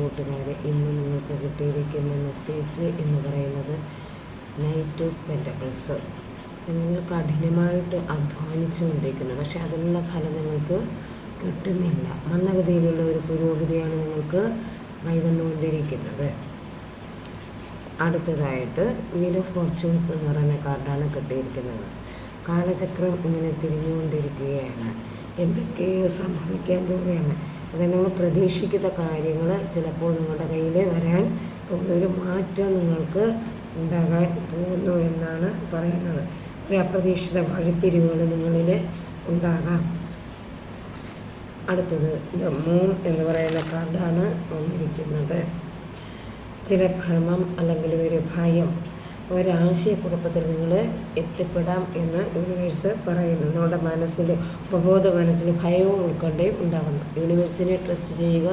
കൂട്ടുകാരെ, ഇന്ന് നിങ്ങൾക്ക് കിട്ടിയിരിക്കുന്ന മെസ്സേജ് എന്ന് പറയുന്നത് നൈറ്റ് ഓഫ് പെൻറ്റക്കിൾസ്. നിങ്ങൾ കഠിനമായിട്ട് അധ്വാനിച്ചുകൊണ്ടിരിക്കുന്നു, പക്ഷെ അതിനുള്ള ഫലം നിങ്ങൾക്ക് കിട്ടുന്നില്ല. മന്ദഗതിയിലുള്ള ഒരു പുരോഗതിയാണ് നിങ്ങൾക്ക് കൈവന്നുകൊണ്ടിരിക്കുന്നത്. അടുത്തതായിട്ട് വീൽ ഓഫ് ഫോർച്യൂൺസ് എന്ന് പറയുന്ന കാർഡാണ് കിട്ടിയിരിക്കുന്നത്. കാലചക്രം ഇങ്ങനെ തിരിഞ്ഞുകൊണ്ടിരിക്കുകയാണ്. എന്തൊക്കെയോ സംഭവിക്കാൻ പോവുകയാണ്. അതായത് നമ്മൾ പ്രതീക്ഷിക്കുന്ന കാര്യങ്ങൾ ചിലപ്പോൾ നിങ്ങളുടെ കയ്യിൽ വരാൻ പോകുന്നൊരു മാറ്റം നിങ്ങൾക്ക് ഉണ്ടാകാൻ പോകുന്നു എന്നാണ് പറയുന്നത്. ഒരു അപ്രതീക്ഷിത വഴിത്തിരിവുകൾ നിങ്ങളിൽ ഉണ്ടാകാം. അടുത്തത് ദ മൂൺ എന്ന് പറയുന്ന കാർഡാണ് വന്നിരിക്കുന്നത്. ചില ഭ്രമം അല്ലെങ്കിൽ ഒരു ഭയം, ഒരാശയക്കുഴപ്പത്തിൽ നിങ്ങൾ എത്തിപ്പെടാം എന്ന് യൂണിവേഴ്സ് പറയുന്നു. നിങ്ങളുടെ മനസ്സിൽ, ഉപബോധ മനസ്സിൽ ഭയവും ഉൾക്കൊണ്ടേ ഉണ്ടാകുന്നു. യൂണിവേഴ്സിനെ ട്രസ്റ്റ് ചെയ്യുക.